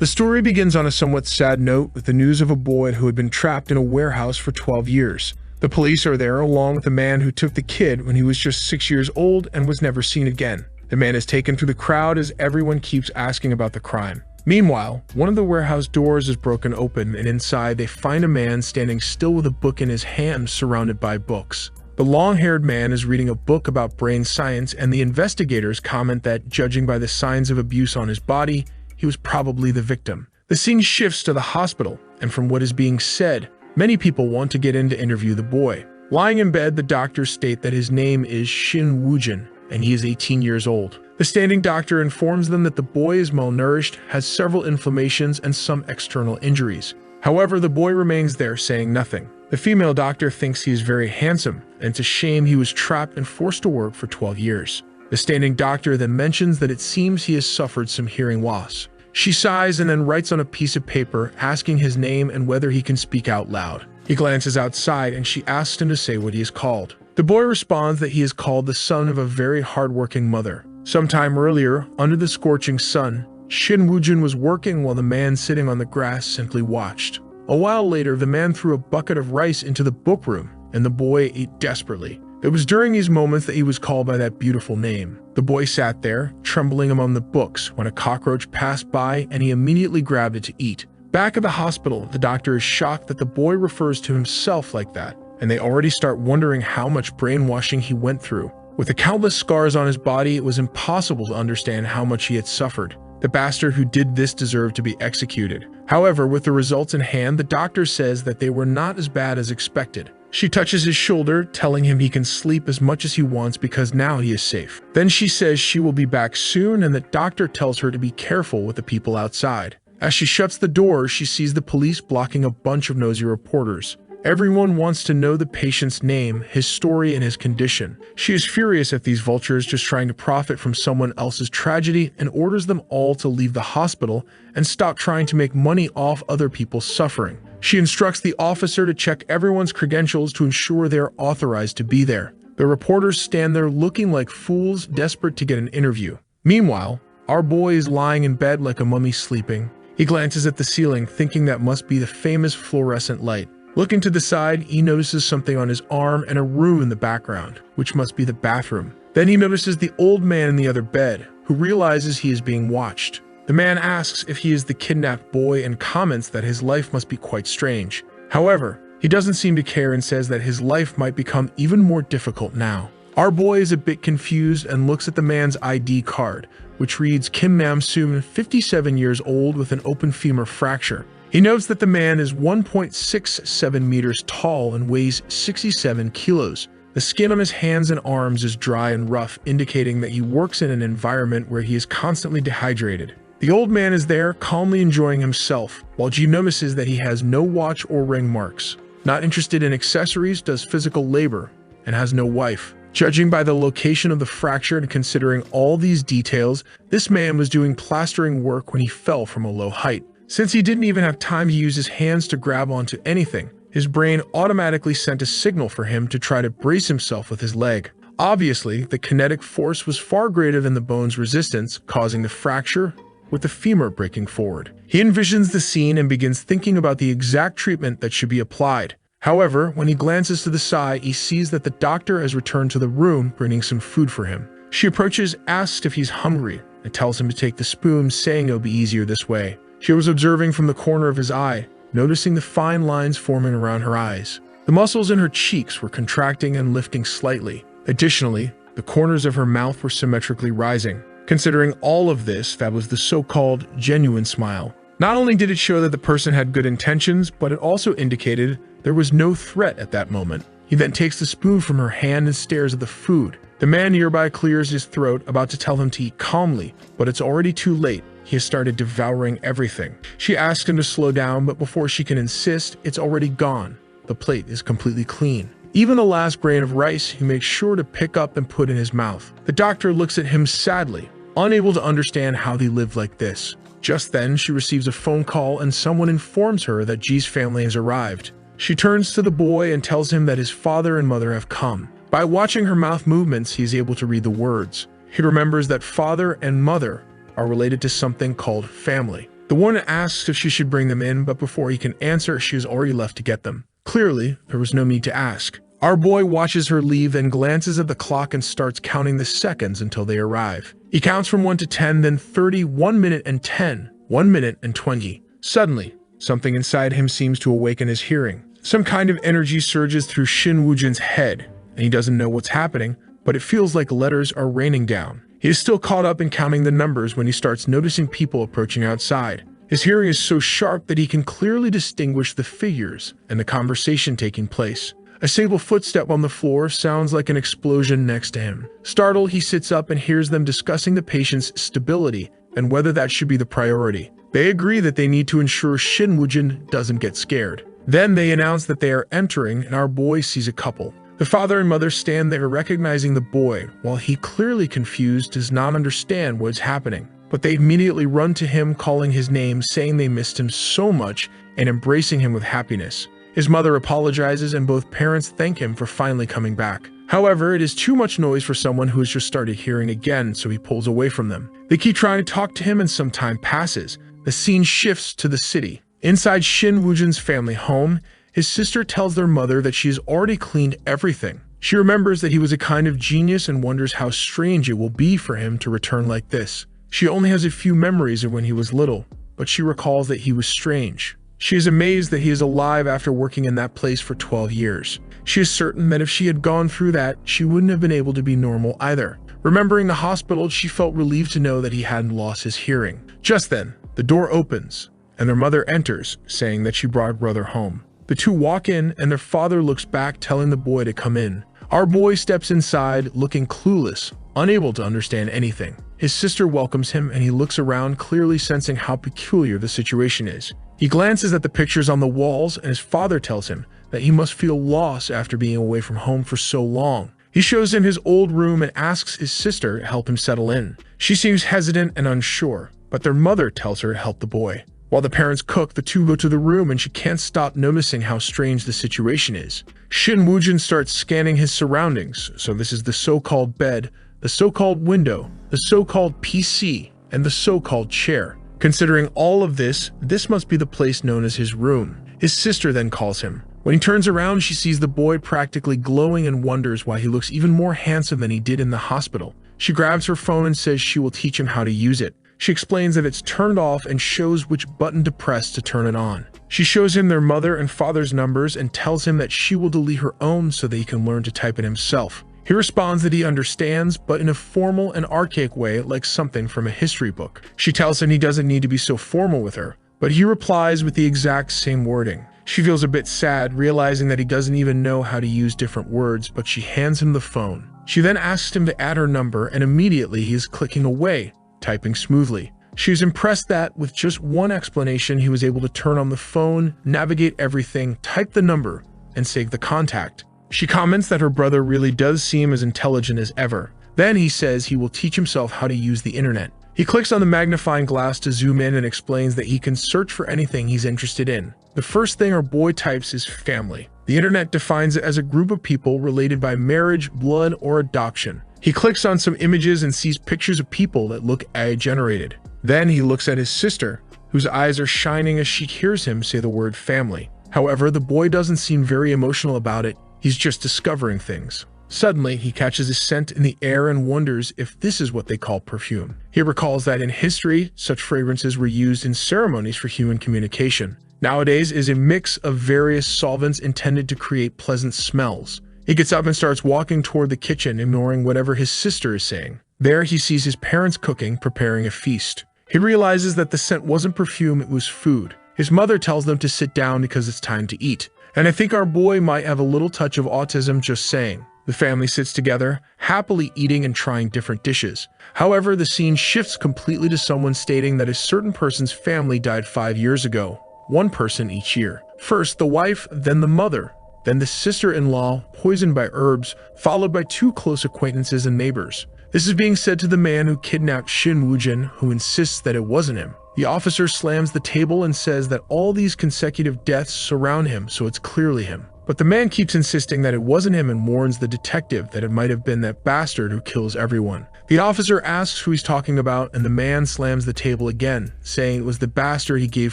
The story begins on a somewhat sad note with the news of a boy who had been trapped in a warehouse for 12 years. The police are there along with the man who took the kid when he was just 6 years old and was never seen again. The man is taken through the crowd as everyone keeps asking about the crime. Meanwhile, one of the warehouse doors is broken open, and inside they find a man standing still with a book in his hand surrounded by books. The long-haired man is reading a book about brain science, and the investigators comment that, judging by the signs of abuse on his body, he was probably the victim. The scene shifts to the hospital, and from what is being said, many people want to get in to interview the boy. Lying in bed, the doctors state that his name is Shin Woo-jin, and he is 18 years old. The standing doctor informs them that the boy is malnourished, has several inflammations, and some external injuries. However, the boy remains there, saying nothing. The female doctor thinks he is very handsome, and it's a shame he was trapped and forced to work for 12 years. The standing doctor then mentions that it seems he has suffered some hearing loss. She sighs and then writes on a piece of paper, asking his name and whether he can speak out loud. He glances outside and she asks him to say what he is called. The boy responds that he is called the son of a very hardworking mother. Sometime earlier, under the scorching sun, Shin Woo-jin was working while the man sitting on the grass simply watched. A while later, the man threw a bucket of rice into the book room, and the boy ate desperately. It was during these moments that he was called by that beautiful name. The boy sat there, trembling among the books, when a cockroach passed by and he immediately grabbed it to eat. Back at the hospital, the doctor is shocked that the boy refers to himself like that, and they already start wondering how much brainwashing he went through. With the countless scars on his body, it was impossible to understand how much he had suffered. The bastard who did this deserved to be executed. However, with the results in hand, the doctor says that they were not as bad as expected. She touches his shoulder, telling him he can sleep as much as he wants because now he is safe. Then she says she will be back soon, and the doctor tells her to be careful with the people outside. As she shuts the door, she sees the police blocking a bunch of nosy reporters. Everyone wants to know the patient's name, his story, and his condition. She is furious at these vultures just trying to profit from someone else's tragedy and orders them all to leave the hospital and stop trying to make money off other people's suffering. She instructs the officer to check everyone's credentials to ensure they are authorized to be there. The reporters stand there looking like fools, desperate to get an interview. Meanwhile, our boy is lying in bed like a mummy sleeping. He glances at the ceiling, thinking that must be the famous fluorescent light. Looking to the side, he notices something on his arm and a room in the background, which must be the bathroom. Then he notices the old man in the other bed, who realizes he is being watched. The man asks if he is the kidnapped boy and comments that his life must be quite strange. However, he doesn't seem to care and says that his life might become even more difficult now. Our boy is a bit confused and looks at the man's ID card, which reads Kim Nam-soon, 57 years old with an open femur fracture. He notes that the man is 1.67 meters tall and weighs 67 kilos. The skin on his hands and arms is dry and rough, indicating that he works in an environment where he is constantly dehydrated. The old man is there, calmly enjoying himself, while Ji notices that he has no watch or ring marks. Not interested in accessories, does physical labor, and has no wife. Judging by the location of the fracture and considering all these details, this man was doing plastering work when he fell from a low height. Since he didn't even have time to use his hands to grab onto anything, his brain automatically sent a signal for him to try to brace himself with his leg. Obviously, the kinetic force was far greater than the bone's resistance, causing the fracture, with the femur breaking forward. He envisions the scene and begins thinking about the exact treatment that should be applied. However, when he glances to the side, he sees that the doctor has returned to the room, bringing some food for him. She approaches, asks if he's hungry, and tells him to take the spoon, saying it'll be easier this way. She was observing from the corner of his eye, noticing the fine lines forming around her eyes. The muscles in her cheeks were contracting and lifting slightly. Additionally, the corners of her mouth were symmetrically rising. Considering all of this, that was the so-called genuine smile. Not only did it show that the person had good intentions, but it also indicated there was no threat at that moment. He then takes the spoon from her hand and stares at the food. The man nearby clears his throat, about to tell him to eat calmly, but it's already too late. He has started devouring everything. She asks him to slow down, but before she can insist, it's already gone. The plate is completely clean. Even the last grain of rice, he makes sure to pick up and put in his mouth. The doctor looks at him sadly, unable to understand how they lived like this. Just then, she receives a phone call and someone informs her that Ji's family has arrived. She turns to the boy and tells him that his father and mother have come. By watching her mouth movements, he is able to read the words. He remembers that father and mother are related to something called family. The woman asks if she should bring them in, but before he can answer, she has already left to get them. Clearly, there was no need to ask. Our boy watches her leave, then glances at the clock and starts counting the seconds until they arrive. He counts from 1 to 10, then 30, 1 minute and 10, 1 minute and 20. Suddenly, something inside him seems to awaken his hearing. Some kind of energy surges through Shin Woo-jin's head, and he doesn't know what's happening, but it feels like letters are raining down. He is still caught up in counting the numbers when he starts noticing people approaching outside. His hearing is so sharp that he can clearly distinguish the figures and the conversation taking place. A single footstep on the floor sounds like an explosion next to him. Startled, he sits up and hears them discussing the patient's stability and whether that should be the priority. They agree that they need to ensure Shin Woo-jin doesn't get scared. Then they announce that they are entering, and our boy sees a couple. The father and mother stand there recognizing the boy, while he, clearly confused, does not understand what is happening. But they immediately run to him, calling his name, saying they missed him so much, and embracing him with happiness. His mother apologizes, and both parents thank him for finally coming back. However, it is too much noise for someone who has just started hearing again, so he pulls away from them. They keep trying to talk to him, and some time passes. The scene shifts to the city. Inside Shin Woo-jin's family home, his sister tells their mother that she has already cleaned everything. She remembers that he was a kind of genius and wonders how strange it will be for him to return like this. She only has a few memories of when he was little, but she recalls that he was strange. She is amazed that he is alive after working in that place for 12 years. She is certain that if she had gone through that, she wouldn't have been able to be normal either. Remembering the hospital, she felt relieved to know that he hadn't lost his hearing. Just then, the door opens, and their mother enters, saying that she brought her brother home. The two walk in, and their father looks back, telling the boy to come in. Our boy steps inside, looking clueless, unable to understand anything. His sister welcomes him, and he looks around, clearly sensing how peculiar the situation is. He glances at the pictures on the walls, and his father tells him that he must feel lost after being away from home for so long. He shows him his old room and asks his sister to help him settle in. She seems hesitant and unsure, but their mother tells her to help the boy. While the parents cook, the two go to the room, and she can't stop noticing how strange the situation is. Shin Woo-jin starts scanning his surroundings, so this is the so-called bed, the so-called window, the so-called PC, and the so-called chair. Considering all of this, this must be the place known as his room. His sister then calls him. When he turns around, she sees the boy practically glowing and wonders why he looks even more handsome than he did in the hospital. She grabs her phone and says she will teach him how to use it. She explains that it's turned off and shows which button to press to turn it on. She shows him their mother and father's numbers and tells him that she will delete her own so that he can learn to type it himself. He responds that he understands, but in a formal and archaic way, like something from a history book. She tells him he doesn't need to be so formal with her, but he replies with the exact same wording. She feels a bit sad, realizing that he doesn't even know how to use different words, but she hands him the phone. She then asks him to add her number, and immediately he is clicking away, typing smoothly. She was impressed that, with just one explanation, he was able to turn on the phone, navigate everything, type the number, and save the contact. She comments that her brother really does seem as intelligent as ever. Then he says he will teach himself how to use the internet. He clicks on the magnifying glass to zoom in and explains that he can search for anything he's interested in. The first thing our boy types is family. The internet defines it as a group of people related by marriage, blood, or adoption. He clicks on some images and sees pictures of people that look AI-generated. Then he looks at his sister, whose eyes are shining as she hears him say the word family. However, the boy doesn't seem very emotional about it. He's just discovering things. Suddenly, he catches a scent in the air and wonders if this is what they call perfume. He recalls that in history, such fragrances were used in ceremonies for human communication. Nowadays, it is a mix of various solvents intended to create pleasant smells. He gets up and starts walking toward the kitchen, ignoring whatever his sister is saying. There, he sees his parents cooking, preparing a feast. He realizes that the scent wasn't perfume, it was food. His mother tells them to sit down because it's time to eat. And I think our boy might have a little touch of autism just saying. The family sits together, happily eating and trying different dishes. However, the scene shifts completely to someone stating that a certain person's family died 5 years ago. One person each year. First the wife, then the mother, then the sister-in-law, poisoned by herbs, followed by 2 close acquaintances and neighbors. This is being said to the man who kidnapped Shin Woo-jin, who insists that it wasn't him. The officer slams the table and says that all these consecutive deaths surround him, so it's clearly him. But the man keeps insisting that it wasn't him and warns the detective that it might have been that bastard who kills everyone. The officer asks who he's talking about, and the man slams the table again, saying it was the bastard he gave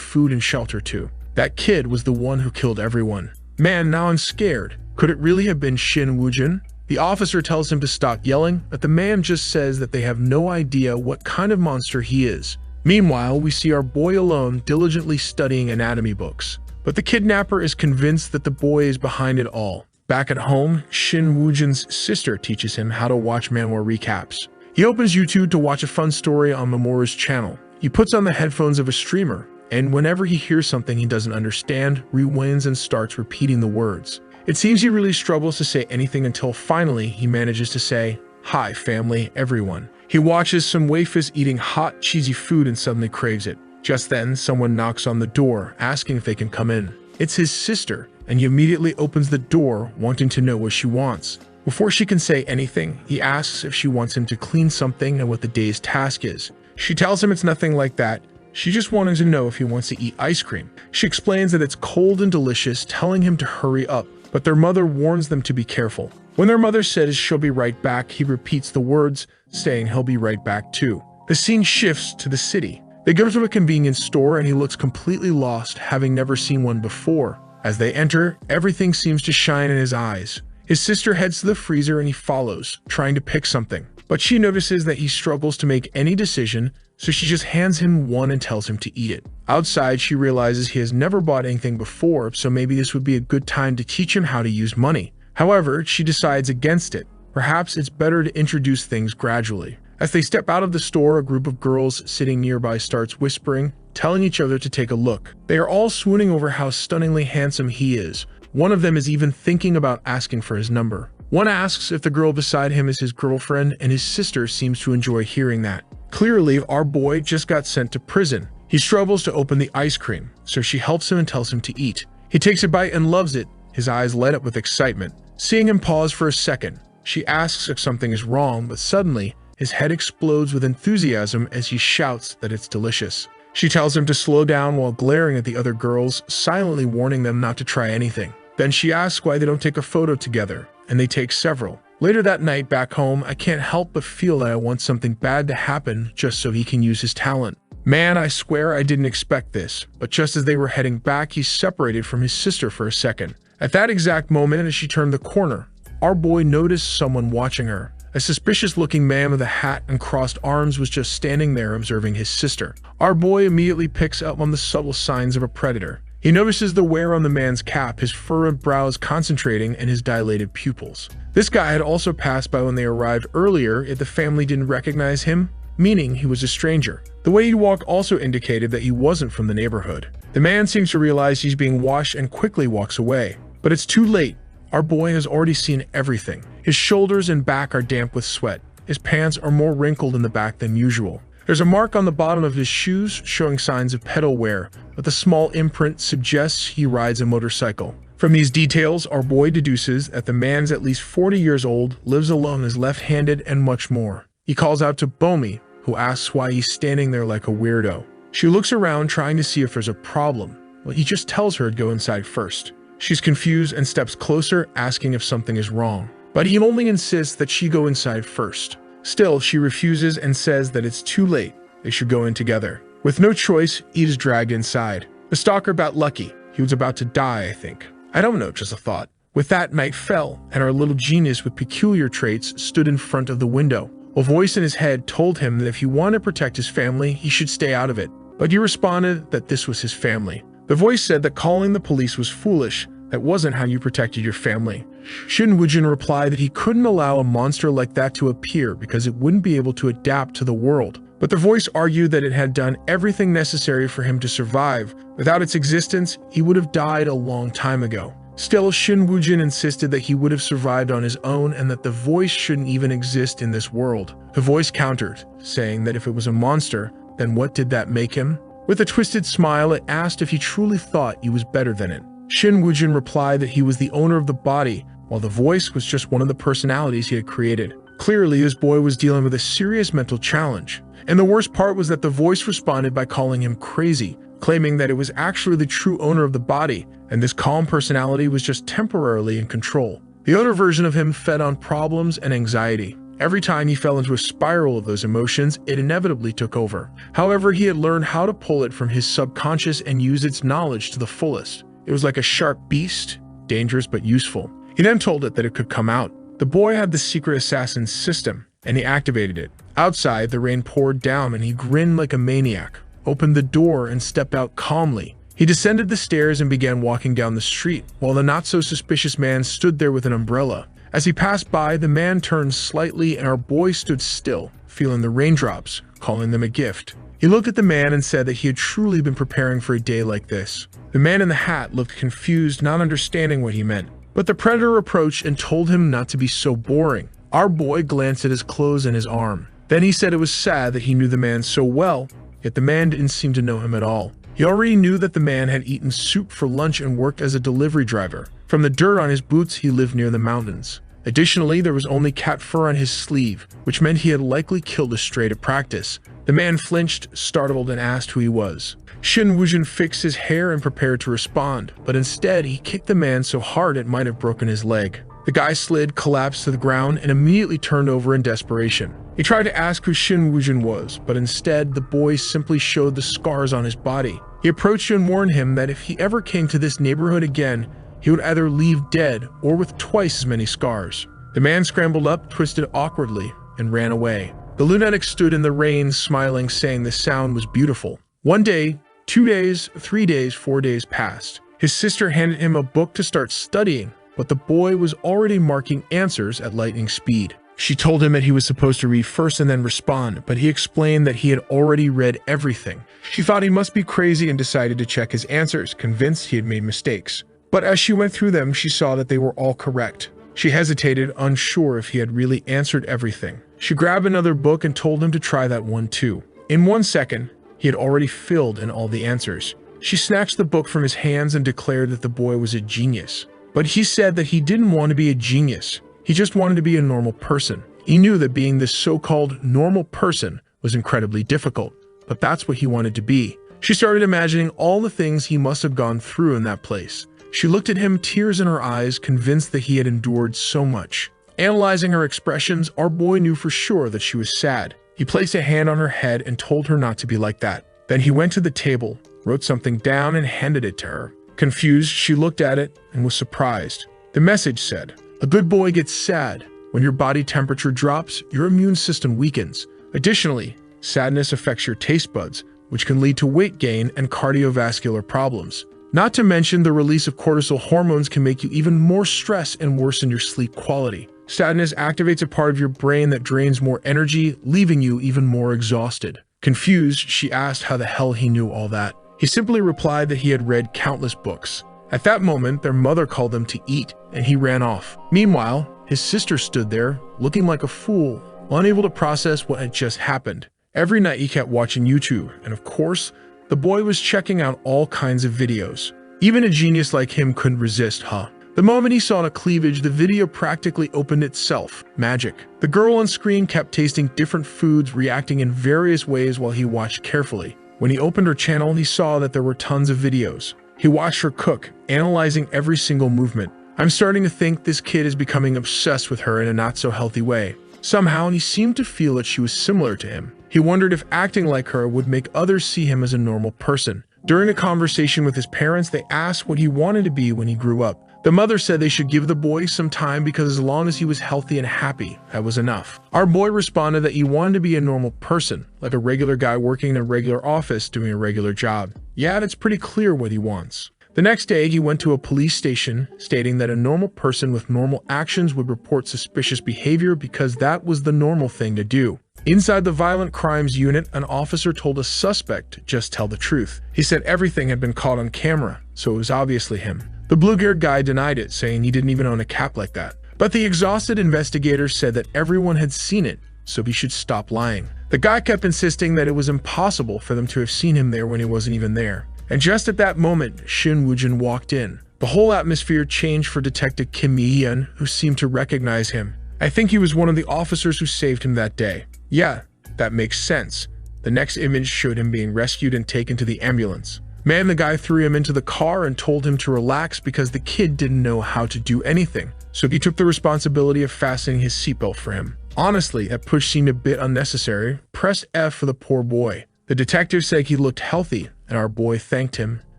food and shelter to. That kid was the one who killed everyone. Man, now I'm scared. Could it really have been Shin Woo-jin? The officer tells him to stop yelling, but the man just says that they have no idea what kind of monster he is. Meanwhile, we see our boy alone diligently studying anatomy books. But the kidnapper is convinced that the boy is behind it all. Back at home, Shin Woo-jin's sister teaches him how to watch Manhwa recaps. He opens YouTube to watch a fun story on Mamoru's channel. He puts on the headphones of a streamer, and whenever he hears something he doesn't understand, rewinds and starts repeating the words. It seems he really struggles to say anything until finally he manages to say, "Hi family, everyone." He watches some waifus eating hot, cheesy food and suddenly craves it. Just then, someone knocks on the door, asking if they can come in. It's his sister, and he immediately opens the door, wanting to know what she wants. Before she can say anything, he asks if she wants him to clean something and what the day's task is. She tells him it's nothing like that. She just wanted to know if he wants to eat ice cream. She explains that it's cold and delicious, telling him to hurry up, but their mother warns them to be careful. When their mother says she'll be right back, he repeats the words, saying he'll be right back too. The scene shifts to the city. They go to a convenience store and he looks completely lost, having never seen one before. As they enter, everything seems to shine in his eyes. His sister heads to the freezer and he follows, trying to pick something. But she notices that he struggles to make any decision, so she just hands him one and tells him to eat it. Outside, she realizes he has never bought anything before, so maybe this would be a good time to teach him how to use money. However, she decides against it. Perhaps it's better to introduce things gradually. As they step out of the store, a group of girls sitting nearby starts whispering, telling each other to take a look. They are all swooning over how stunningly handsome he is. One of them is even thinking about asking for his number. One asks if the girl beside him is his girlfriend, and his sister seems to enjoy hearing that. Clearly, our boy just got sent to prison. He struggles to open the ice cream, so she helps him and tells him to eat. He takes a bite and loves it, his eyes light up with excitement. Seeing him pause for a second, she asks if something is wrong, but suddenly, his head explodes with enthusiasm as he shouts that it's delicious. She tells him to slow down while glaring at the other girls, silently warning them not to try anything. Then she asks why they don't take a photo together, and they take several. Later that night, back home, I can't help but feel that I want something bad to happen just so he can use his talent. Man, I swear I didn't expect this, but just as they were heading back, he separated from his sister for a second. At that exact moment, as she turned the corner, our boy noticed someone watching her. A suspicious-looking man with a hat and crossed arms was just standing there observing his sister. Our boy immediately picks up on the subtle signs of a predator. He notices the wear on the man's cap, his furrowed brows concentrating, and his dilated pupils. This guy had also passed by when they arrived earlier, yet the family didn't recognize him, meaning he was a stranger. The way he walked also indicated that he wasn't from the neighborhood. The man seems to realize he's being watched and quickly walks away. But it's too late. Our boy has already seen everything. His shoulders and back are damp with sweat. His pants are more wrinkled in the back than usual. There's a mark on the bottom of his shoes showing signs of pedal wear, but the small imprint suggests he rides a motorcycle. From these details, our boy deduces that the man's at least 40 years old, lives alone, is left-handed, and much more. He calls out to Bomi, who asks why he's standing there like a weirdo. She looks around trying to see if there's a problem, but he just tells her to go inside first. She's confused and steps closer, asking if something is wrong. But he only insists that she go inside first. Still, she refuses and says that it's too late. They should go in together. With no choice, Eve is dragged inside. The stalker got lucky. He was about to die, I think. I don't know, just a thought. With that, night fell, and our little genius with peculiar traits stood in front of the window. A voice in his head told him that if he wanted to protect his family, he should stay out of it. But he responded that this was his family. The voice said that calling the police was foolish. That wasn't how you protected your family. Shin Woo-jin replied that he couldn't allow a monster like that to appear because it wouldn't be able to adapt to the world. But the voice argued that it had done everything necessary for him to survive. Without its existence, he would have died a long time ago. Still, Shin Woo-jin insisted that he would have survived on his own and that the voice shouldn't even exist in this world. The voice countered, saying that if it was a monster, then what did that make him? With a twisted smile, it asked if he truly thought he was better than it. Shin Woo-jin replied that he was the owner of the body, while the voice was just one of the personalities he had created. Clearly, this boy was dealing with a serious mental challenge. And the worst part was that the voice responded by calling him crazy, claiming that it was actually the true owner of the body, and this calm personality was just temporarily in control. The other version of him fed on problems and anxiety. Every time he fell into a spiral of those emotions, it inevitably took over. However, he had learned how to pull it from his subconscious and use its knowledge to the fullest. It was like a sharp beast, dangerous but useful. He then told it that it could come out. The boy had the secret assassin's system, and he activated it. Outside, the rain poured down and he grinned like a maniac, opened the door and stepped out calmly. He descended the stairs and began walking down the street, while the not-so-suspicious man stood there with an umbrella. As he passed by, the man turned slightly and our boy stood still, feeling the raindrops, calling them a gift. He looked at the man and said that he had truly been preparing for a day like this. The man in the hat looked confused, not understanding what he meant. But the predator approached and told him not to be so boring. Our boy glanced at his clothes and his arm. Then he said it was sad that he knew the man so well, yet the man didn't seem to know him at all. He already knew that the man had eaten soup for lunch and worked as a delivery driver. From the dirt on his boots, he lived near the mountains. Additionally, there was only cat fur on his sleeve, which meant he had likely killed a stray to practice. The man flinched, startled, and asked who he was. Shin Wujin fixed his hair and prepared to respond, but instead he kicked the man so hard it might have broken his leg. The guy slid, collapsed to the ground, and immediately turned over in desperation. He tried to ask who Shin Wujin was, but instead the boy simply showed the scars on his body. He approached and warned him that if he ever came to this neighborhood again, he would either leave dead or with twice as many scars. The man scrambled up, twisted awkwardly, and ran away. The lunatic stood in the rain, smiling, saying the sound was beautiful. 1 day, 2 days, 3 days, 4 days passed. His sister handed him a book to start studying, but the boy was already marking answers at lightning speed. She told him that he was supposed to read first and then respond, but he explained that he had already read everything. She thought he must be crazy and decided to check his answers, convinced he had made mistakes. But as she went through them, she saw that they were all correct. She hesitated, unsure if he had really answered everything. She grabbed another book and told him to try that one too. In 1 second, he had already filled in all the answers. She snatched the book from his hands and declared that the boy was a genius. But he said that he didn't want to be a genius. He just wanted to be a normal person. He knew that being this so-called normal person was incredibly difficult, but that's what he wanted to be. She started imagining all the things he must have gone through in that place. She looked at him, tears in her eyes, convinced that he had endured so much. Analyzing her expressions, our boy knew for sure that she was sad. He placed a hand on her head and told her not to be like that. Then he went to the table, wrote something down, and handed it to her. Confused, she looked at it and was surprised. The message said, "A good boy gets sad. When your body temperature drops, your immune system weakens. Additionally, sadness affects your taste buds, which can lead to weight gain and cardiovascular problems. Not to mention, the release of cortisol hormones can make you even more stressed and worsen your sleep quality. Sadness activates a part of your brain that drains more energy, leaving you even more exhausted." Confused, she asked how the hell he knew all that. He simply replied that he had read countless books. At that moment, their mother called them to eat, and he ran off. Meanwhile, his sister stood there, looking like a fool, unable to process what had just happened. Every night he kept watching YouTube, and of course, the boy was checking out all kinds of videos. Even a genius like him couldn't resist, huh? The moment he saw a cleavage, the video practically opened itself. Magic. The girl on screen kept tasting different foods, reacting in various ways while he watched carefully. When he opened her channel, he saw that there were tons of videos. He watched her cook, analyzing every single movement. I'm starting to think this kid is becoming obsessed with her in a not-so-healthy way. Somehow, he seemed to feel that she was similar to him. He wondered if acting like her would make others see him as a normal person. During a conversation with his parents, they asked what he wanted to be when he grew up. The mother said they should give the boy some time because as long as he was healthy and happy, that was enough. Our boy responded that he wanted to be a normal person, like a regular guy working in a regular office doing a regular job. Yeah, it's pretty clear what he wants. The next day, he went to a police station, stating that a normal person with normal actions would report suspicious behavior because that was the normal thing to do. Inside the violent crimes unit, an officer told a suspect to just tell the truth. He said everything had been caught on camera, so it was obviously him. The blue-haired guy denied it, saying he didn't even own a cap like that. But the exhausted investigator said that everyone had seen it, so he should stop lying. The guy kept insisting that it was impossible for them to have seen him there when he wasn't even there. And just at that moment, Shin Wujin walked in. The whole atmosphere changed for Detective Kim Mi-hyun, who seemed to recognize him. I think he was one of the officers who saved him that day. Yeah, that makes sense. The next image showed him being rescued and taken to the ambulance. The guy threw him into the car and told him to relax because the kid didn't know how to do anything, so he took the responsibility of fastening his seatbelt for him. Honestly, that push seemed a bit unnecessary. Press F for the poor boy. The detective said he looked healthy, and our boy thanked him,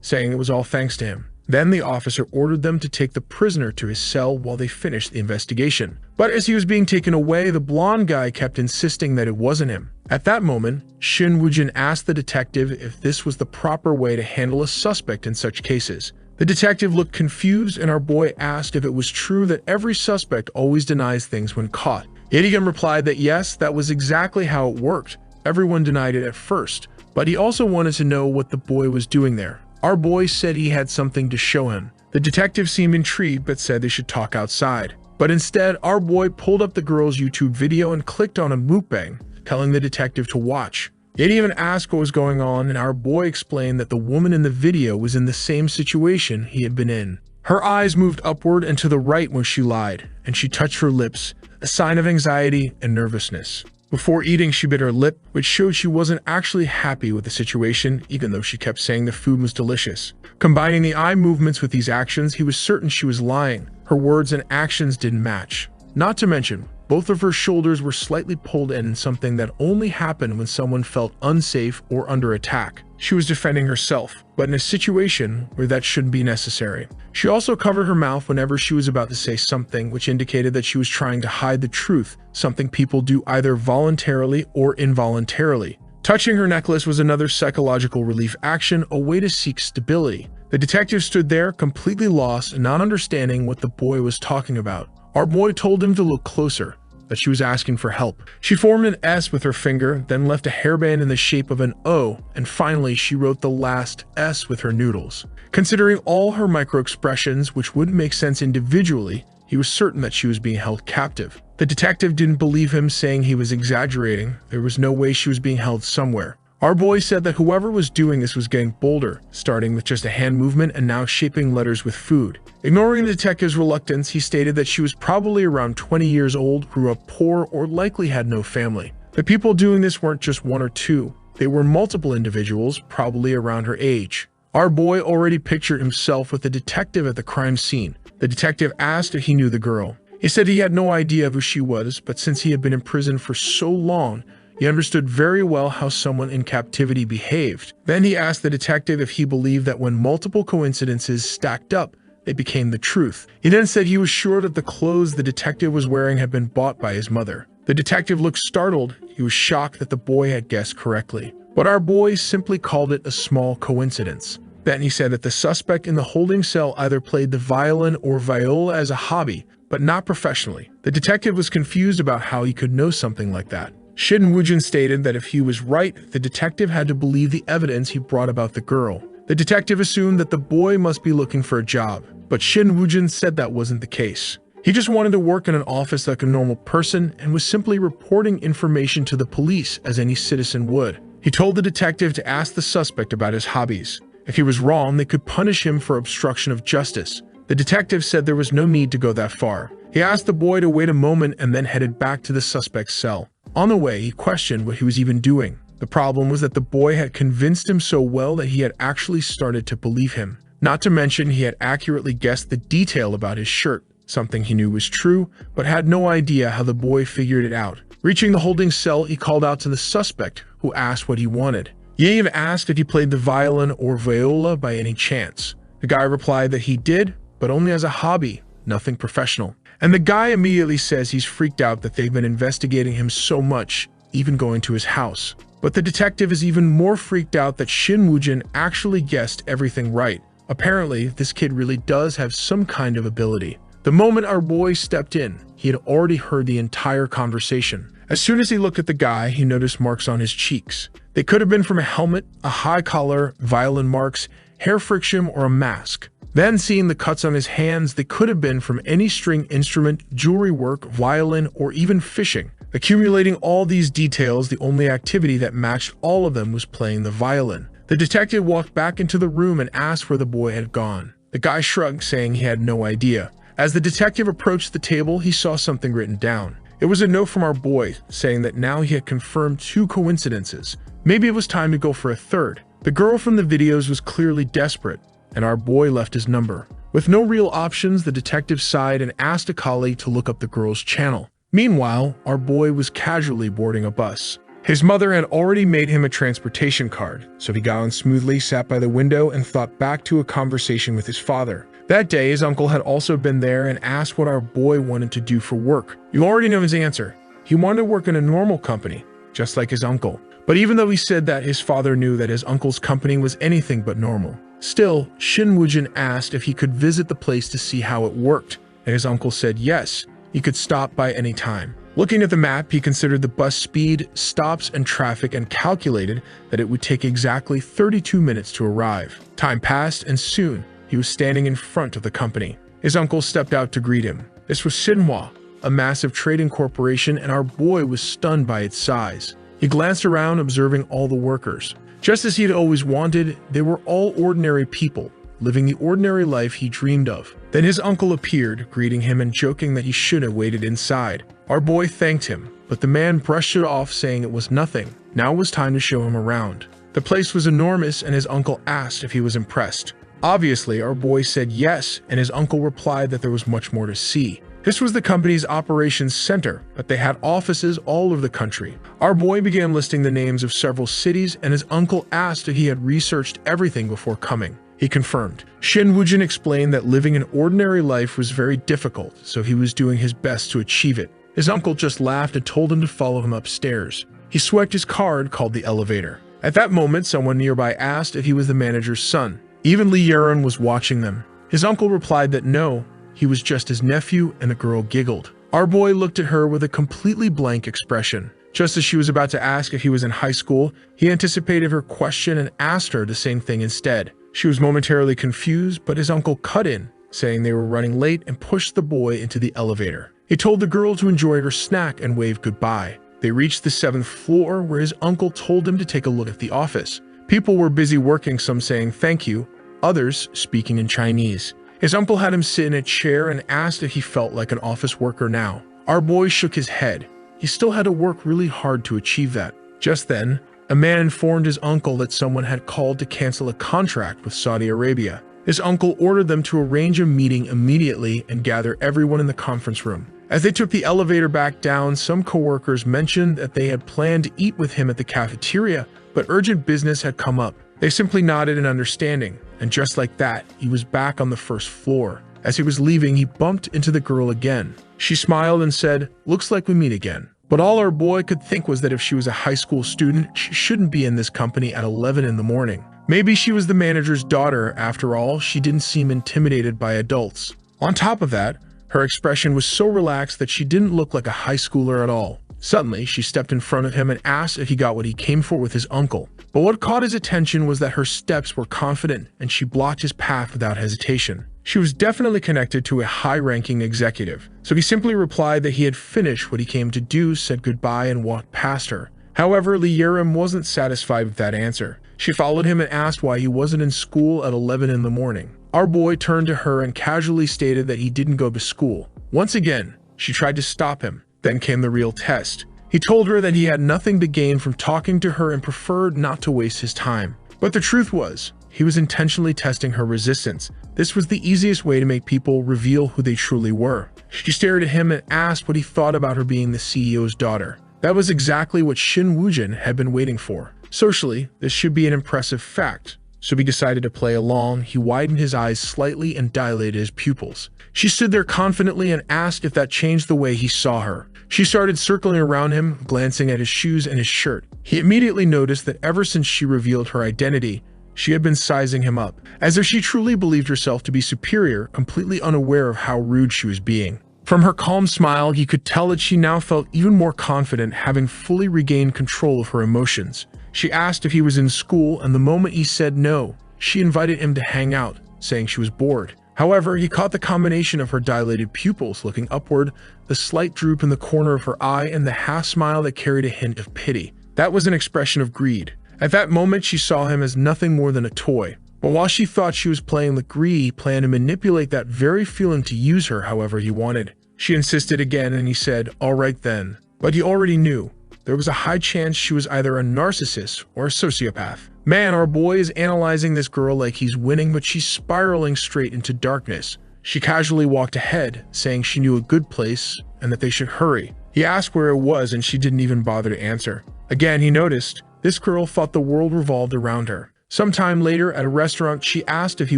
saying it was all thanks to him. Then the officer ordered them to take the prisoner to his cell while they finished the investigation. But as he was being taken away, the blonde guy kept insisting that it wasn't him. At that moment, Shin Woo-jin asked the detective if this was the proper way to handle a suspect in such cases. The detective looked confused, and our boy asked if it was true that every suspect always denies things when caught. Idiom replied that yes, that was exactly how it worked. Everyone denied it at first, but he also wanted to know what the boy was doing there. Our boy said he had something to show him. The detective seemed intrigued but said they should talk outside. But instead, our boy pulled up the girl's YouTube video and clicked on a mukbang, telling the detective to watch. He even asked what was going on, and our boy explained that the woman in the video was in the same situation he had been in. Her eyes moved upward and to the right when she lied, and she touched her lips, a sign of anxiety and nervousness. Before eating, she bit her lip, which showed she wasn't actually happy with the situation, even though she kept saying the food was delicious. Combining the eye movements with these actions, he was certain she was lying. Her words and actions didn't match. Not to mention, both of her shoulders were slightly pulled in, something that only happened when someone felt unsafe or under attack. She was defending herself, but in a situation where that shouldn't be necessary. She also covered her mouth whenever she was about to say something, which indicated that she was trying to hide the truth, something people do either voluntarily or involuntarily. Touching her necklace was another psychological relief action, a way to seek stability. The detective stood there, completely lost, not understanding what the boy was talking about. Our boy told him to look closer, that she was asking for help. She formed an S with her finger, then left a hairband in the shape of an O, and finally she wrote the last S with her noodles. Considering all her micro-expressions, which wouldn't make sense individually, he was certain that she was being held captive. The detective didn't believe him, saying he was exaggerating. There was no way she was being held somewhere. Our boy said that whoever was doing this was getting bolder, starting with just a hand movement and now shaping letters with food. Ignoring the detective's reluctance, he stated that she was probably around 20 years old, grew up poor, or likely had no family. The people doing this weren't just one or two. They were multiple individuals, probably around her age. Our boy already pictured himself with the detective at the crime scene. The detective asked if he knew the girl. He said he had no idea who she was, but since he had been in prison for so long, he understood very well how someone in captivity behaved. Then he asked the detective if he believed that when multiple coincidences stacked up, they became the truth. He then said he was sure that the clothes the detective was wearing had been bought by his mother. The detective looked startled. He was shocked that the boy had guessed correctly. But our boy simply called it a small coincidence. Then he said that the suspect in the holding cell either played the violin or viola as a hobby, but not professionally. The detective was confused about how he could know something like that. Shin Woo-jin stated that if he was right, the detective had to believe the evidence he brought about the girl. The detective assumed that the boy must be looking for a job, but Shin Woo-jin said that wasn't the case. He just wanted to work in an office like a normal person and was simply reporting information to the police as any citizen would. He told the detective to ask the suspect about his hobbies. If he was wrong, they could punish him for obstruction of justice. The detective said there was no need to go that far. He asked the boy to wait a moment and then headed back to the suspect's cell. On the way, he questioned what he was even doing. The problem was that the boy had convinced him so well that he had actually started to believe him. Not to mention, he had accurately guessed the detail about his shirt, something he knew was true, but had no idea how the boy figured it out. Reaching the holding cell, he called out to the suspect, who asked what he wanted. Ye even asked if he played the violin or viola by any chance. The guy replied that he did, but only as a hobby, nothing professional. And the guy immediately says he's freaked out that they've been investigating him so much, even going to his house. But the detective is even more freaked out that Shin Woo-jin actually guessed everything right. Apparently, this kid really does have some kind of ability. The moment our boy stepped in, he had already heard the entire conversation. As soon as he looked at the guy, he noticed marks on his cheeks. They could have been from a helmet, a high collar, violin marks, hair friction, or a mask. Then, seeing the cuts on his hands, they could have been from any string instrument, jewelry work, violin, or even fishing. Accumulating all these details, the only activity that matched all of them was playing the violin. The detective walked back into the room and asked where the boy had gone. The guy shrugged, saying he had no idea. As the detective approached the table, he saw something written down. It was a note from our boy, saying that now he had confirmed 2 coincidences. Maybe it was time to go for a third. The girl from the videos was clearly desperate, and our boy left his number. With no real options, the detective sighed and asked a colleague to look up the girl's channel. Meanwhile, our boy was casually boarding a bus. His mother had already made him a transportation card, so he got on smoothly, sat by the window, and thought back to a conversation with his father. That day, his uncle had also been there and asked what our boy wanted to do for work. You already know his answer. He wanted to work in a normal company, just like his uncle. But even though he said that, his father knew that his uncle's company was anything but normal. Still, Shin Woo-jin asked if he could visit the place to see how it worked, and his uncle said yes, he could stop by any time. Looking at the map, he considered the bus speed, stops, and traffic and calculated that it would take exactly 32 minutes to arrive. Time passed, and soon, he was standing in front of the company. His uncle stepped out to greet him. This was Manhwa, a massive trading corporation, and our boy was stunned by its size. He glanced around, observing all the workers. Just as he had always wanted, they were all ordinary people, living the ordinary life he dreamed of. Then his uncle appeared, greeting him and joking that he should have waited inside. Our boy thanked him, but the man brushed it off, saying it was nothing. Now it was time to show him around. The place was enormous, and his uncle asked if he was impressed. Obviously, our boy said yes, and his uncle replied that there was much more to see. This was the company's operations center, but they had offices all over the country. Our boy began listing the names of several cities, and his uncle asked if he had researched everything before coming. He confirmed. Shin Woo-jin explained that living an ordinary life was very difficult, so he was doing his best to achieve it. His uncle just laughed and told him to follow him upstairs. He swiped his card called the elevator. At that moment, someone nearby asked if he was the manager's son. Even Lee Yeon was watching them. His uncle replied that no, he was just his nephew, and the girl giggled. Our boy looked at her with a completely blank expression. Just as she was about to ask if he was in high school, he anticipated her question and asked her the same thing instead. She was momentarily confused, but his uncle cut in, saying they were running late, and pushed the boy into the elevator. He told the girl to enjoy her snack and waved goodbye. They reached the 7th floor, where his uncle told him to take a look at the office. People were busy working, some saying thank you, others speaking in Chinese. His uncle had him sit in a chair and asked if he felt like an office worker now. Our boy shook his head. He still had to work really hard to achieve that. Just then, a man informed his uncle that someone had called to cancel a contract with Saudi Arabia. His uncle ordered them to arrange a meeting immediately and gather everyone in the conference room. As they took the elevator back down, some coworkers mentioned that they had planned to eat with him at the cafeteria, but urgent business had come up. They simply nodded in understanding, and just like that, he was back on the 1st floor. As he was leaving, he bumped into the girl again. She smiled and said, "Looks like we meet again." But all our boy could think was that if she was a high school student, she shouldn't be in this company at 11 in the morning. Maybe she was the manager's daughter. After all, she didn't seem intimidated by adults. On top of that, her expression was so relaxed that she didn't look like a high schooler at all. Suddenly, she stepped in front of him and asked if he got what he came for with his uncle. But what caught his attention was that her steps were confident, and she blocked his path without hesitation. She was definitely connected to a high-ranking executive, so he simply replied that he had finished what he came to do, said goodbye, and walked past her. However, Lee Yeon wasn't satisfied with that answer. She followed him and asked why he wasn't in school at 11 in the morning. Our boy turned to her and casually stated that he didn't go to school. Once again, she tried to stop him. Then came the real test. He told her that he had nothing to gain from talking to her and preferred not to waste his time. But the truth was, he was intentionally testing her resistance. This was the easiest way to make people reveal who they truly were. She stared at him and asked what he thought about her being the CEO's daughter. That was exactly what Shin Woo-jin had been waiting for. Socially, this should be an impressive fact. So he decided to play along. He widened his eyes slightly and dilated his pupils. She stood there confidently and asked if that changed the way he saw her. She started circling around him, glancing at his shoes and his shirt. He immediately noticed that ever since she revealed her identity, she had been sizing him up, as if she truly believed herself to be superior, completely unaware of how rude she was being. From her calm smile, he could tell that she now felt even more confident, having fully regained control of her emotions. She asked if he was in school, and the moment he said no, she invited him to hang out, saying she was bored. However, he caught the combination of her dilated pupils looking upward, the slight droop in the corner of her eye, and the half-smile that carried a hint of pity. That was an expression of greed. At that moment, she saw him as nothing more than a toy. But while she thought she was playing with greed, he planned to manipulate that very feeling to use her however he wanted. She insisted again, and he said, "All right then." But he already knew. There was a high chance she was either a narcissist or a sociopath. Man, our boy is analyzing this girl like he's winning, but she's spiraling straight into darkness. She casually walked ahead, saying she knew a good place and that they should hurry. He asked where it was and she didn't even bother to answer. Again, he noticed this girl thought the world revolved around her. Sometime later at a restaurant, she asked if he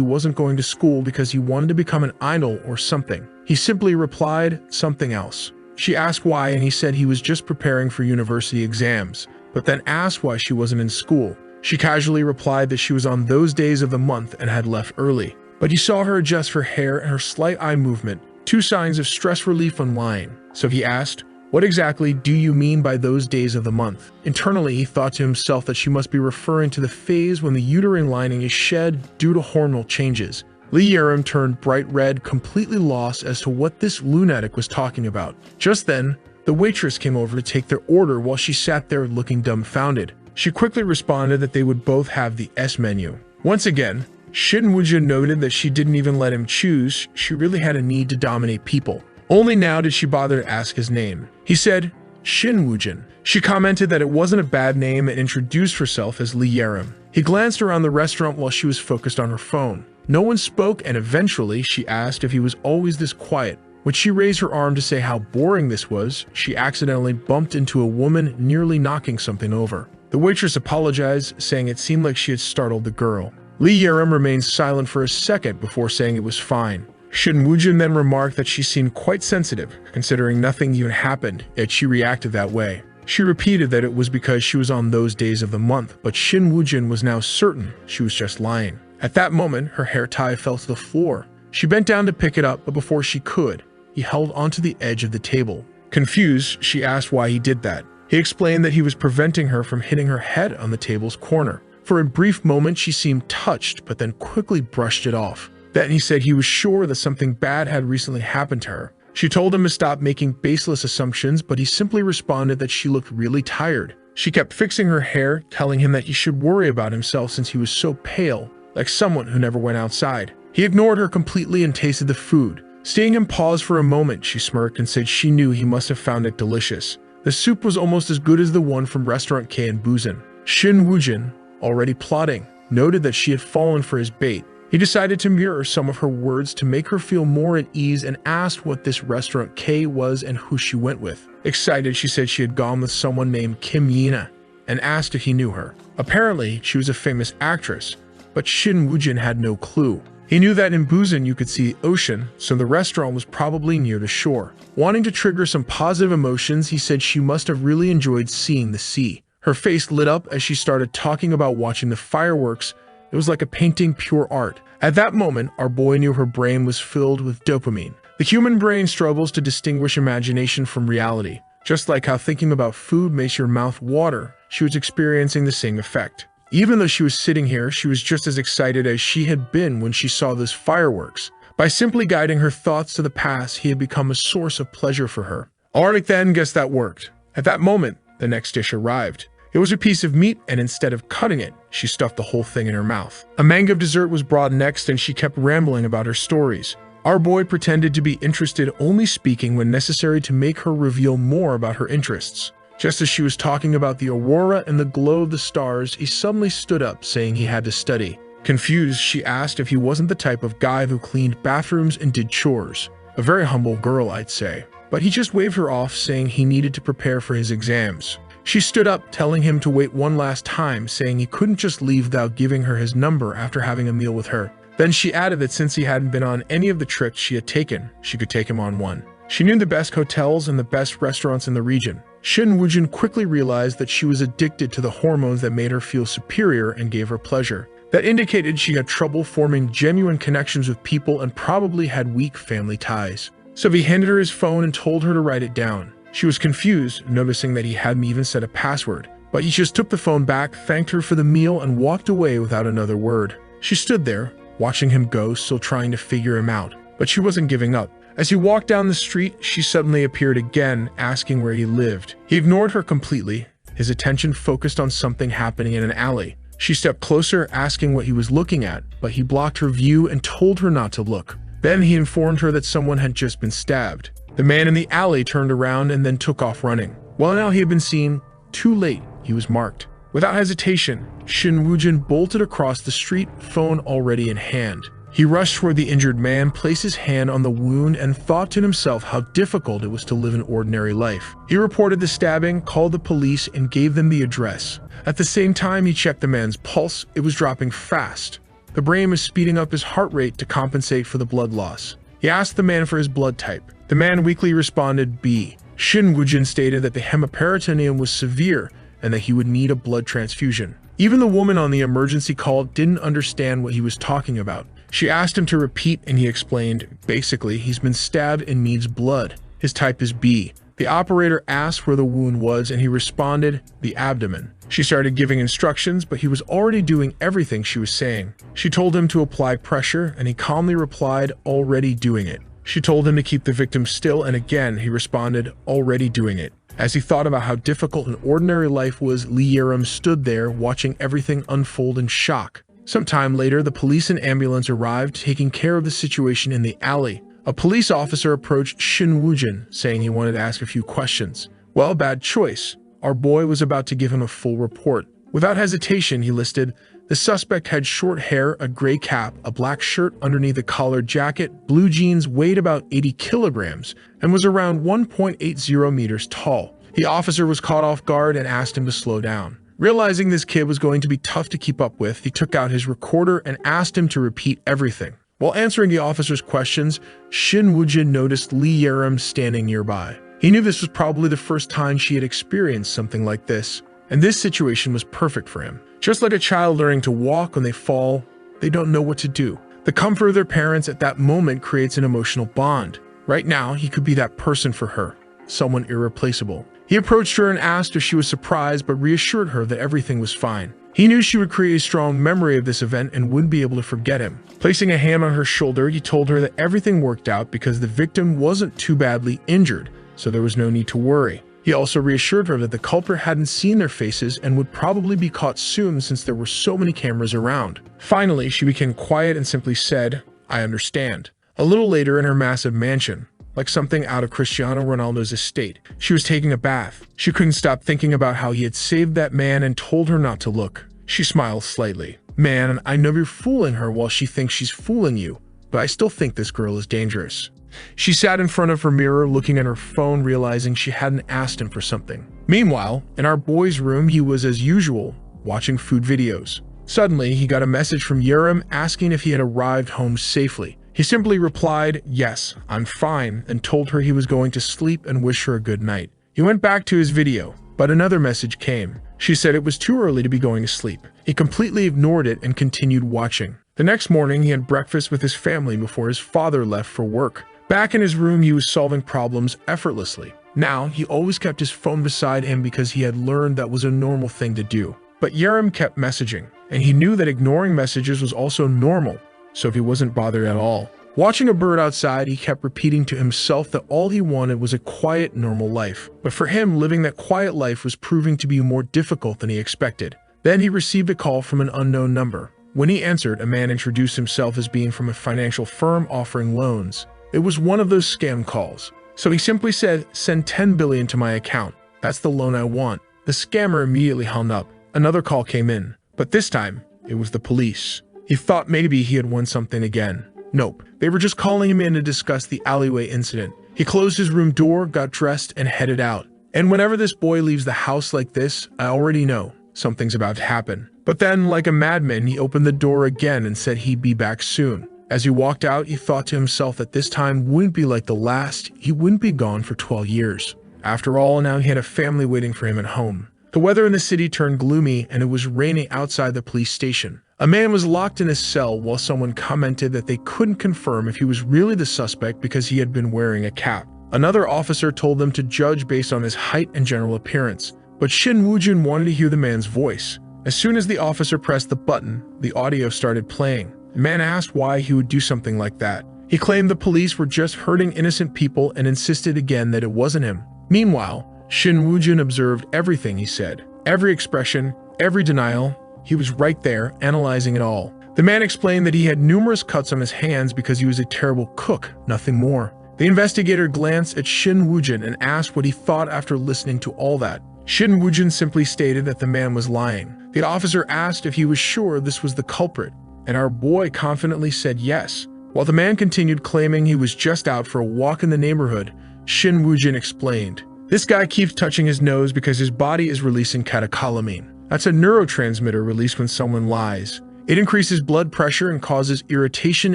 wasn't going to school because he wanted to become an idol or something. He simply replied, something else. She asked why and he said he was just preparing for university exams, but then asked why she wasn't in school. She casually replied that she was on those days of the month and had left early. But he saw her adjust her hair and her slight eye movement, two signs of stress relief on lying. So he asked, what exactly do you mean by those days of the month? Internally, he thought to himself that she must be referring to the phase when the uterine lining is shed due to hormonal changes. Lee Yerim turned bright red, completely lost as to what this lunatic was talking about. Just then, the waitress came over to take their order while she sat there looking dumbfounded. She quickly responded that they would both have the S menu. Once again, Shin Woo-jin noted that she didn't even let him choose. She really had a need to dominate people. Only now did she bother to ask his name. He said, Shin Woo-jin. She commented that it wasn't a bad name and introduced herself as Lee Yerim. He glanced around the restaurant while she was focused on her phone. No one spoke, and eventually she asked if he was always this quiet. When she raised her arm to say how boring this was, she accidentally bumped into a woman, nearly knocking something over. The waitress apologized, saying it seemed like she had startled the girl. Lee Yerim remained silent for a second before saying it was fine. Shin Woo-jin then remarked that she seemed quite sensitive, considering nothing even happened, yet she reacted that way. She repeated that it was because she was on those days of the month, but Shin Woo-jin was now certain she was just lying. At that moment, her hair tie fell to the floor. She bent down to pick it up, but before she could, he held onto the edge of the table. Confused, she asked why he did that. He explained that he was preventing her from hitting her head on the table's corner. For a brief moment, she seemed touched, but then quickly brushed it off. Then he said he was sure that something bad had recently happened to her. She told him to stop making baseless assumptions, but he simply responded that she looked really tired. She kept fixing her hair, telling him that he should worry about himself since he was so pale, like someone who never went outside. He ignored her completely and tasted the food. Seeing him pause for a moment, she smirked and said she knew he must have found it delicious. The soup was almost as good as the one from Restaurant K in Busan. Shin Woo-jin, already plotting, noted that she had fallen for his bait. He decided to mirror some of her words to make her feel more at ease and asked what this Restaurant K was and who she went with. Excited, she said she had gone with someone named Kim Yina and asked if he knew her. Apparently, she was a famous actress, but Shin Woo-jin had no clue. He knew that in Busan you could see the ocean, so the restaurant was probably near the shore. Wanting to trigger some positive emotions, he said she must have really enjoyed seeing the sea. Her face lit up as she started talking about watching the fireworks. It was like a painting, pure art. At that moment, our boy knew her brain was filled with dopamine. The human brain struggles to distinguish imagination from reality. Just like how thinking about food makes your mouth water, she was experiencing the same effect. Even though she was sitting here, she was just as excited as she had been when she saw those fireworks. By simply guiding her thoughts to the past, he had become a source of pleasure for her. Alright then, guess that worked. At that moment, the next dish arrived. It was a piece of meat, and instead of cutting it, she stuffed the whole thing in her mouth. A manga of dessert was brought next, and she kept rambling about her stories. Our boy pretended to be interested, only speaking when necessary to make her reveal more about her interests. Just as she was talking about the aurora and the glow of the stars, he suddenly stood up, saying he had to study. Confused, she asked if he wasn't the type of guy who cleaned bathrooms and did chores. A very humble girl, I'd say. But he just waved her off, saying he needed to prepare for his exams. She stood up, telling him to wait one last time, saying he couldn't just leave without giving her his number after having a meal with her. Then she added that since he hadn't been on any of the trips she had taken, she could take him on one. She knew the best hotels and the best restaurants in the region. Shin Woo-jin quickly realized that she was addicted to the hormones that made her feel superior and gave her pleasure. That indicated she had trouble forming genuine connections with people and probably had weak family ties. So he handed her his phone and told her to write it down. She was confused, noticing that he hadn't even set a password. But he just took the phone back, thanked her for the meal, and walked away without another word. She stood there, watching him go, still trying to figure him out. But she wasn't giving up. As he walked down the street, she suddenly appeared again, asking where he lived. He ignored her completely, his attention focused on something happening in an alley. She stepped closer, asking what he was looking at, but he blocked her view and told her not to look. Then he informed her that someone had just been stabbed. The man in the alley turned around and then took off running. Well, now he had been seen. Too late, he was marked. Without hesitation, Shin Woo-jin bolted across the street, phone already in hand. He rushed toward the injured man, placed his hand on the wound, and thought to himself how difficult it was to live an ordinary life. He reported the stabbing, called the police, and gave them the address. At the same time, he checked the man's pulse. It was dropping fast. The brain was speeding up his heart rate to compensate for the blood loss. He asked the man for his blood type. The man weakly responded B. Shin Woo-jin stated that the hemiperitoneum was severe and that he would need a blood transfusion. Even the woman on the emergency call didn't understand what he was talking about. She asked him to repeat, and he explained, basically, he's been stabbed and needs blood. His type is B. The operator asked where the wound was, and he responded, the abdomen. She started giving instructions, but he was already doing everything she was saying. She told him to apply pressure, and he calmly replied, already doing it. She told him to keep the victim still, and again, he responded, already doing it. As he thought about how difficult an ordinary life was, Lee Yerim stood there, watching everything unfold in shock. Sometime later, the police and ambulance arrived, taking care of the situation in the alley. A police officer approached Shin Woo-jin, saying he wanted to ask a few questions. Well, bad choice. Our boy was about to give him a full report. Without hesitation, he listed, the suspect had short hair, a gray cap, a black shirt underneath a collared jacket, blue jeans, weighed about 80 kilograms, and was around 1.80 meters tall. The officer was caught off guard and asked him to slow down. Realizing this kid was going to be tough to keep up with, he took out his recorder and asked him to repeat everything. While answering the officer's questions, Shin Woo-jin noticed Lee Yerim standing nearby. He knew this was probably the first time she had experienced something like this, and this situation was perfect for him. Just like a child learning to walk when they fall, they don't know what to do. The comfort of their parents at that moment creates an emotional bond. Right now, he could be that person for her, someone irreplaceable. He approached her and asked if she was surprised, but reassured her that everything was fine. He knew she would create a strong memory of this event and wouldn't be able to forget him. Placing a hand on her shoulder, he told her that everything worked out because the victim wasn't too badly injured, so there was no need to worry. He also reassured her that the culprit hadn't seen their faces and would probably be caught soon since there were so many cameras around. Finally, she became quiet and simply said, I understand. A little later in her massive mansion, like something out of Cristiano Ronaldo's estate, she was taking a bath. She couldn't stop thinking about how he had saved that man and told her not to look. She smiled slightly. Man, I know you're fooling her while she thinks she's fooling you, but I still think this girl is dangerous. She sat in front of her mirror looking at her phone, realizing she hadn't asked him for something. Meanwhile, in our boy's room, he was as usual, watching food videos. Suddenly, he got a message from Yerim asking if he had arrived home safely. He simply replied, yes, I'm fine, and told her he was going to sleep and wish her a good night. He went back to his video, but another message came. She said it was too early to be going to sleep. He completely ignored it and continued watching. The next morning, he had breakfast with his family before his father left for work. Back in his room, he was solving problems effortlessly. Now, he always kept his phone beside him because he had learned that was a normal thing to do. But Yerim kept messaging, and he knew that ignoring messages was also normal, so he wasn't bothered at all. Watching a bird outside, he kept repeating to himself that all he wanted was a quiet, normal life. But for him, living that quiet life was proving to be more difficult than he expected. Then he received a call from an unknown number. When he answered, a man introduced himself as being from a financial firm offering loans. It was one of those scam calls. So he simply said, send 10 billion to my account. That's the loan I want. The scammer immediately hung up. Another call came in, but this time, it was the police. He thought maybe he had won something again. Nope, they were just calling him in to discuss the alleyway incident. He closed his room door, got dressed, and headed out. And whenever this boy leaves the house like this, I already know something's about to happen. But then, like a madman, he opened the door again and said he'd be back soon. As he walked out, he thought to himself that this time wouldn't be like the last. He wouldn't be gone for 12 years. After all, now he had a family waiting for him at home. The weather in the city turned gloomy, and it was raining outside the police station. A man was locked in his cell while someone commented that they couldn't confirm if he was really the suspect because he had been wearing a cap. Another officer told them to judge based on his height and general appearance, but Shin Woo-jin wanted to hear the man's voice. As soon as the officer pressed the button, the audio started playing. The man asked why he would do something like that. He claimed the police were just hurting innocent people and insisted again that it wasn't him. Meanwhile, Shin Woo-jin observed everything he said. Every expression, every denial. He was right there, analyzing it all. The man explained that he had numerous cuts on his hands because he was a terrible cook, nothing more. The investigator glanced at Shin Woo-jin and asked what he thought after listening to all that. Shin Woo-jin simply stated that the man was lying. The officer asked if he was sure this was the culprit, and our boy confidently said yes. While the man continued claiming he was just out for a walk in the neighborhood, Shin Woo-jin explained, "This guy keeps touching his nose because his body is releasing catecholamine. That's a neurotransmitter released when someone lies. It increases blood pressure and causes irritation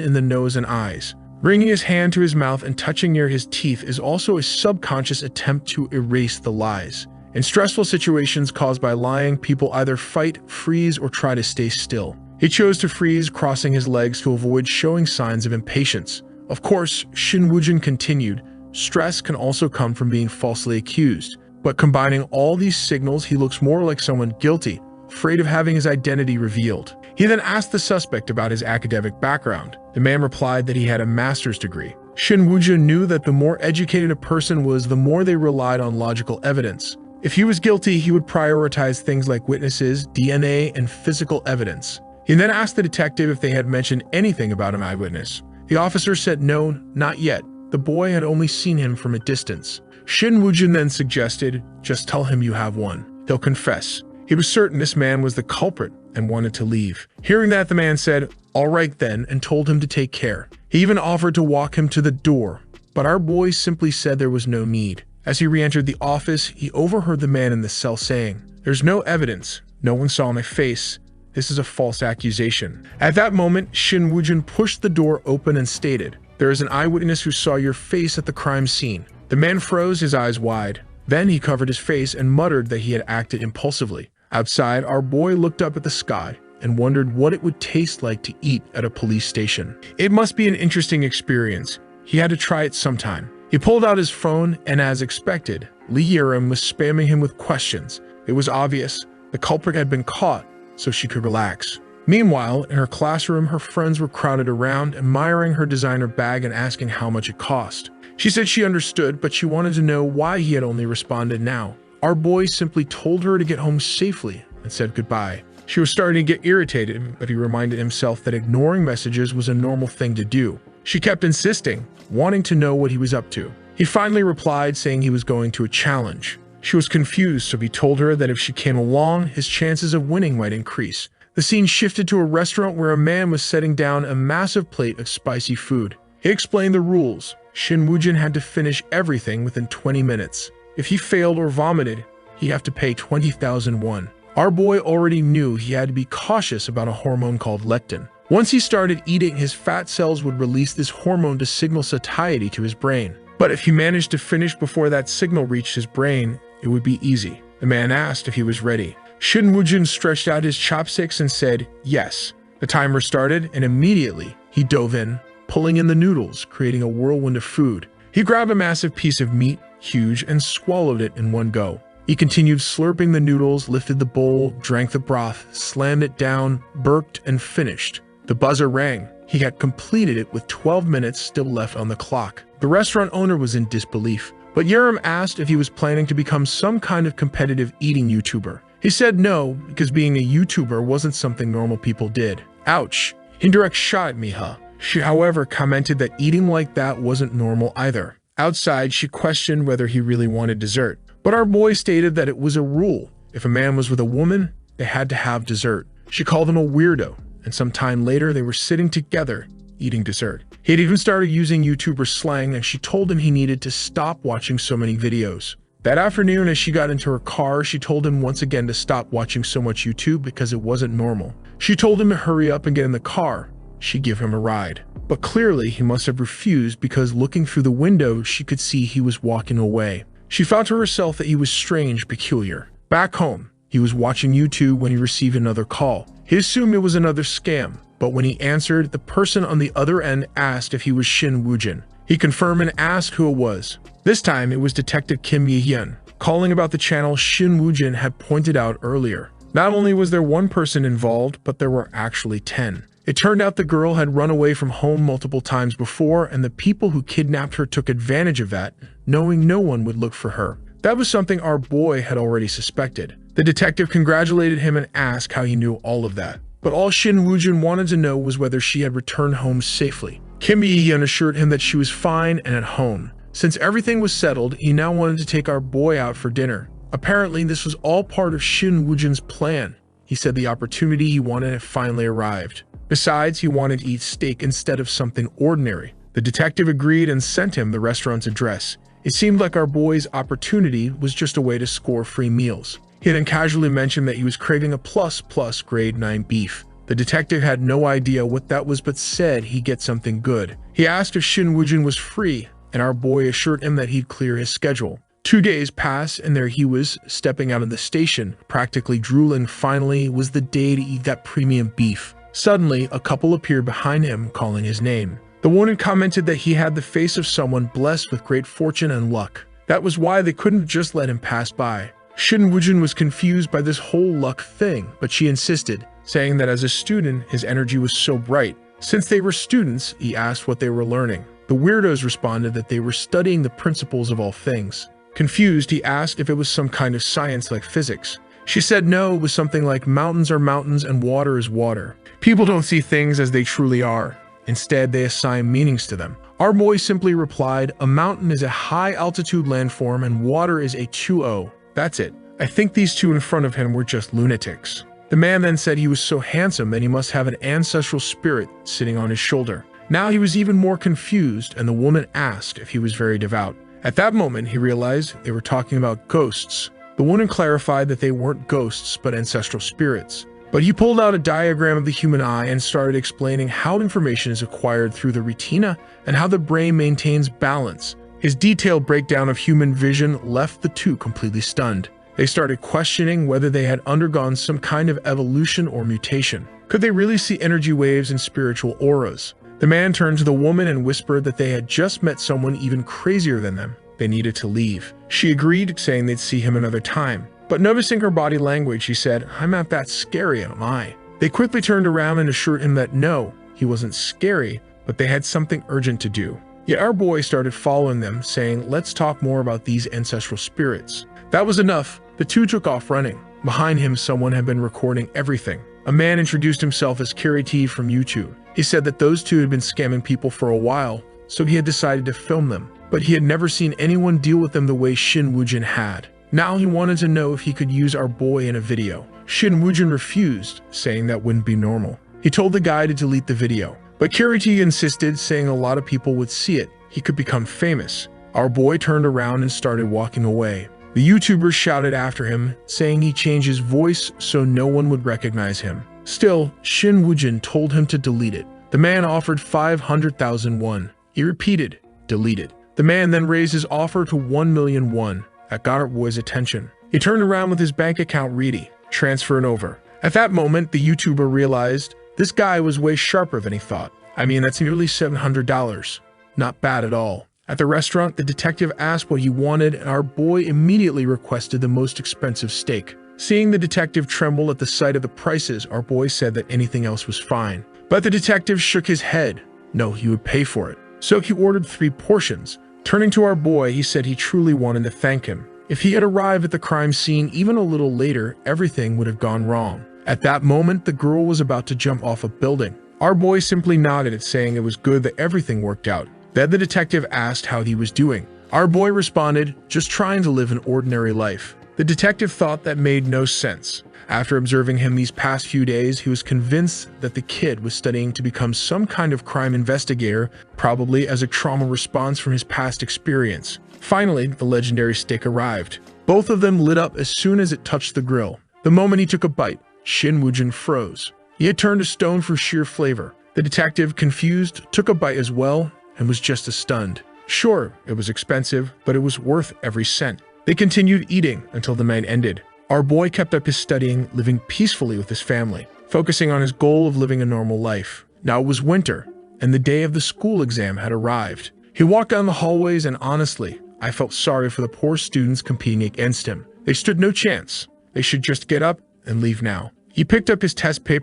in the nose and eyes. Bringing his hand to his mouth and touching near his teeth is also a subconscious attempt to erase the lies. In stressful situations caused by lying, people either fight, freeze, or try to stay still. He chose to freeze, crossing his legs to avoid showing signs of impatience." Of course, Shin Woo-jin continued, stress can also come from being falsely accused, but combining all these signals, he looks more like someone guilty, afraid of having his identity revealed. He then asked the suspect about his academic background. The man replied that he had a master's degree. Shin Woo-jin knew that the more educated a person was, the more they relied on logical evidence. If he was guilty, he would prioritize things like witnesses, DNA, and physical evidence. He then asked the detective if they had mentioned anything about an eyewitness. The officer said no, not yet. The boy had only seen him from a distance. Shin Woo-jin then suggested, "Just tell him you have one. He'll confess." He was certain this man was the culprit and wanted to leave. Hearing that, the man said, "All right then," and told him to take care. He even offered to walk him to the door, but our boy simply said there was no need. As he re-entered the office, he overheard the man in the cell saying, "There's no evidence. No one saw my face. This is a false accusation." At that moment, Shin Woo-jin pushed the door open and stated, "There is an eyewitness who saw your face at the crime scene." The man froze, his eyes wide. Then he covered his face and muttered that he had acted impulsively. Outside, our boy looked up at the sky and wondered what it would taste like to eat at a police station. It must be an interesting experience. He had to try it sometime. He pulled out his phone, and as expected, Lee Yerim was spamming him with questions. It was obvious the culprit had been caught, so she could relax. Meanwhile, in her classroom, her friends were crowded around, admiring her designer bag and asking how much it cost. She said she understood, but she wanted to know why he had only responded now. Our boy simply told her to get home safely and said goodbye. She was starting to get irritated, but he reminded himself that ignoring messages was a normal thing to do. She kept insisting, wanting to know what he was up to. He finally replied, saying he was going to a challenge. She was confused, so he told her that if she came along, his chances of winning might increase. The scene shifted to a restaurant where a man was setting down a massive plate of spicy food. He explained the rules. Shin Woo-jin had to finish everything within 20 minutes. If he failed or vomited, he'd have to pay 20,000 won. Our boy already knew he had to be cautious about a hormone called lectin. Once he started eating, his fat cells would release this hormone to signal satiety to his brain. But if he managed to finish before that signal reached his brain, it would be easy. The man asked if he was ready. Shin Woo-jin stretched out his chopsticks and said yes. The timer started, and immediately he dove in, pulling in the noodles, creating a whirlwind of food. He grabbed a massive piece of meat, huge, and swallowed it in one go. He continued slurping the noodles, lifted the bowl, drank the broth, slammed it down, burped, and finished. The buzzer rang. He had completed it with 12 minutes still left on the clock. The restaurant owner was in disbelief, but Yerim asked if he was planning to become some kind of competitive eating YouTuber. He said no, because being a YouTuber wasn't something normal people did. Ouch. Indirect shot at me, huh? She, however, commented that eating like that wasn't normal either. Outside, she questioned whether he really wanted dessert. But our boy stated that it was a rule. If a man was with a woman, they had to have dessert. She called him a weirdo, and some time later they were sitting together, eating dessert. He had even started using YouTuber slang, and she told him he needed to stop watching so many videos. That afternoon, as she got into her car, she told him once again to stop watching so much YouTube because it wasn't normal. She told him to hurry up and get in the car. She'd give him a ride. But clearly, he must have refused because looking through the window, she could see he was walking away. She felt to herself that he was strange, peculiar. Back home, he was watching YouTube when he received another call. He assumed it was another scam, but when he answered, the person on the other end asked if he was Shin Woo-jin. He confirmed and asked who it was. This time, it was Detective Kim Ye-hyun, calling about the channel Shin Woo-jin had pointed out earlier. Not only was there one person involved, but there were actually 10. It turned out the girl had run away from home multiple times before, and the people who kidnapped her took advantage of that, knowing no one would look for her. That was something our boy had already suspected. The detective congratulated him and asked how he knew all of that. But all Shin Woo-jin wanted to know was whether she had returned home safely. Kim Ye-hyun assured him that she was fine and at home. Since everything was settled, he now wanted to take our boy out for dinner. Apparently, this was all part of Shin Woo-jin's plan. He said the opportunity he wanted had finally arrived. Besides, he wanted to eat steak instead of something ordinary. The detective agreed and sent him the restaurant's address. It seemed like our boy's opportunity was just a way to score free meals. He then casually mentioned that he was craving a plus grade 9 beef. The detective had no idea what that was but said he'd get something good. He asked if Shin Woo-jin was free, and our boy assured him that he'd clear his schedule. 2 days passed, and there he was, stepping out of the station, practically drooling. Finally, was the day to eat that premium beef. Suddenly, a couple appeared behind him, calling his name. The woman commented that he had the face of someone blessed with great fortune and luck. That was why they couldn't just let him pass by. Shin Woo-jin was confused by this whole luck thing, but she insisted, saying that as a student, his energy was so bright. Since they were students, he asked what they were learning. The weirdos responded that they were studying the principles of all things. Confused, he asked if it was some kind of science like physics. She said no, it was something like mountains are mountains and water is water. People don't see things as they truly are. Instead, they assign meanings to them. Our boy simply replied, a mountain is a high-altitude landform and water is a 2-0. That's it. I think these two in front of him were just lunatics. The man then said he was so handsome that he must have an ancestral spirit sitting on his shoulder. Now he was even more confused, and the woman asked if he was very devout. At that moment, he realized they were talking about ghosts. The woman clarified that they weren't ghosts, but ancestral spirits. But he pulled out a diagram of the human eye and started explaining how information is acquired through the retina and how the brain maintains balance. His detailed breakdown of human vision left the two completely stunned. They started questioning whether they had undergone some kind of evolution or mutation. Could they really see energy waves and spiritual auras? The man turned to the woman and whispered that they had just met someone even crazier than them. They needed to leave. She agreed, saying they'd see him another time. But noticing her body language, she said, I'm not that scary, am I? They quickly turned around and assured him that no, he wasn't scary, but they had something urgent to do. Yet our boy started following them, saying, let's talk more about these ancestral spirits. That was enough. The two took off running. Behind him, someone had been recording everything. A man introduced himself as Carrie T from YouTube. He said that those two had been scamming people for a while, so he had decided to film them. But he had never seen anyone deal with them the way Shin Woo-jin had. Now he wanted to know if he could use our boy in a video. Shin Woo-jin refused, saying that wouldn't be normal. He told the guy to delete the video. But Carrie T insisted, saying a lot of people would see it. He could become famous. Our boy turned around and started walking away. The YouTubers shouted after him, saying he changed his voice so no one would recognize him. Still, Shin Woo-jin told him to delete it. The man offered 500,000 won. He repeated, delete it. The man then raised his offer to 1 million won. That got our boy's attention. He turned around with his bank account ready, transferring over. At that moment, the YouTuber realized this guy was way sharper than he thought. I mean, that's nearly $700. Not bad at all. At the restaurant, the detective asked what he wanted, and our boy immediately requested the most expensive steak. Seeing the detective tremble at the sight of the prices, our boy said that anything else was fine. But the detective shook his head. No, he would pay for it. So he ordered 3 portions. Turning to our boy, he said he truly wanted to thank him. If he had arrived at the crime scene even a little later, everything would have gone wrong. At that moment, the girl was about to jump off a building. Our boy simply nodded, saying it was good that everything worked out. Then the detective asked how he was doing. Our boy responded, just trying to live an ordinary life. The detective thought that made no sense. After observing him these past few days, he was convinced that the kid was studying to become some kind of crime investigator, probably as a trauma response from his past experience. Finally, the legendary steak arrived. Both of them lit up as soon as it touched the grill. The moment he took a bite, Shin Woo-jin froze. He had turned to stone for sheer flavor. The detective, confused, took a bite as well and was just as stunned. Sure, it was expensive, but it was worth every cent. They continued eating until the night ended. Our boy kept up his studying, living peacefully with his family, focusing on his goal of living a normal life. Now it was winter, and the day of the school exam had arrived. He walked down the hallways, and honestly, I felt sorry for the poor students competing against him. They stood no chance. They should just get up and leave now. He picked up his test paper